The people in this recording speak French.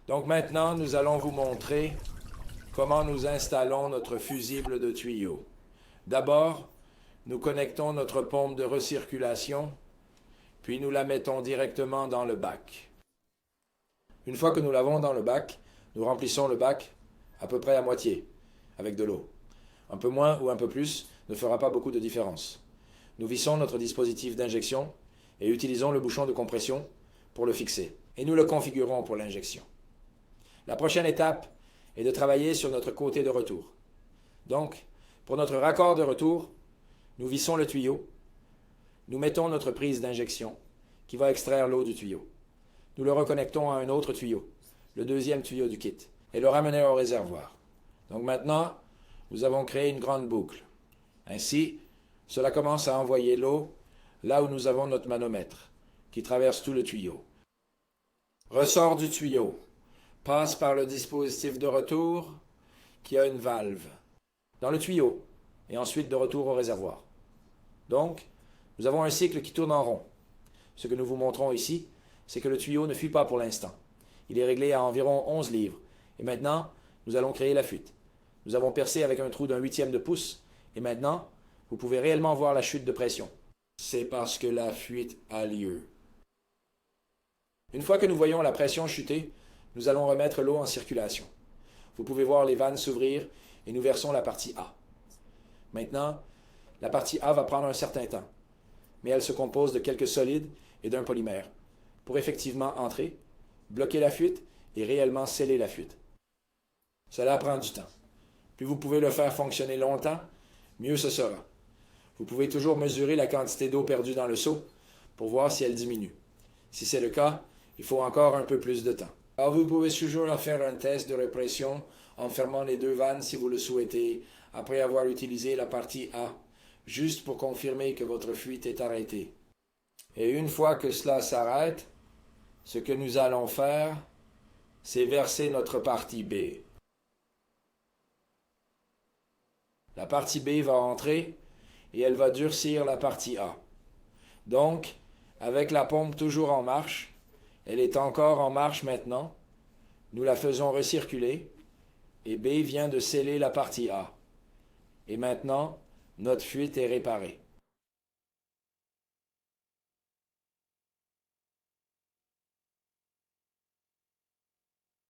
Donc maintenant, nous allons vous montrer comment nous installons notre fusible de tuyaux. D'abord, nous connectons notre pompe de recirculation, puis nous la mettons directement dans le bac. Une fois que nous l'avons dans le bac, nous remplissons le bac à peu près à moitié, avec de l'eau. Un peu moins ou un peu plus ne fera pas beaucoup de différence. Nous vissons notre dispositif d'injection et utilisons le bouchon de compression pour le fixer. Et nous le configurons pour l'injection. La prochaine étape est de travailler sur notre côté de retour. Donc, pour notre raccord de retour, nous vissons le tuyau, nous mettons notre prise d'injection qui va extraire l'eau du tuyau. Nous le reconnectons à un autre tuyau, le deuxième tuyau du kit, et le ramener au réservoir. Donc maintenant, nous avons créé une grande boucle. Ainsi, cela commence à envoyer l'eau là où nous avons notre manomètre, qui traverse tout le tuyau. Ressort du tuyau, passe par le dispositif de retour, qui a une valve, dans le tuyau, et ensuite de retour au réservoir. Donc, nous avons un cycle qui tourne en rond. Ce que nous vous montrons ici, c'est que le tuyau ne fuit pas pour l'instant. Il est réglé à environ 11 livres. Et maintenant, nous allons créer la fuite. Nous avons percé avec un trou d'un huitième de pouce, et maintenant, vous pouvez réellement voir la chute de pression. C'est parce que la fuite a lieu. Une fois que nous voyons la pression chuter, nous allons remettre l'eau en circulation. Vous pouvez voir les vannes s'ouvrir et nous versons la partie A. Maintenant, la partie A va prendre un certain temps, mais elle se compose de quelques solides et d'un polymère, pour effectivement entrer, bloquer la fuite et réellement sceller la fuite. Cela prend du temps. Plus vous pouvez le faire fonctionner longtemps, mieux ce sera. Vous pouvez toujours mesurer la quantité d'eau perdue dans le seau pour voir si elle diminue. Si c'est le cas, il faut encore un peu plus de temps. Alors vous pouvez toujours faire un test de répression en fermant les deux vannes si vous le souhaitez, après avoir utilisé la partie A, juste pour confirmer que votre fuite est arrêtée. Et une fois que cela s'arrête, ce que nous allons faire, c'est verser notre partie B. La partie B va entrer et elle va durcir la partie A. Donc, avec la pompe toujours en marche, elle est encore en marche maintenant, nous la faisons recirculer et B vient de sceller la partie A. Et maintenant, notre fuite est réparée.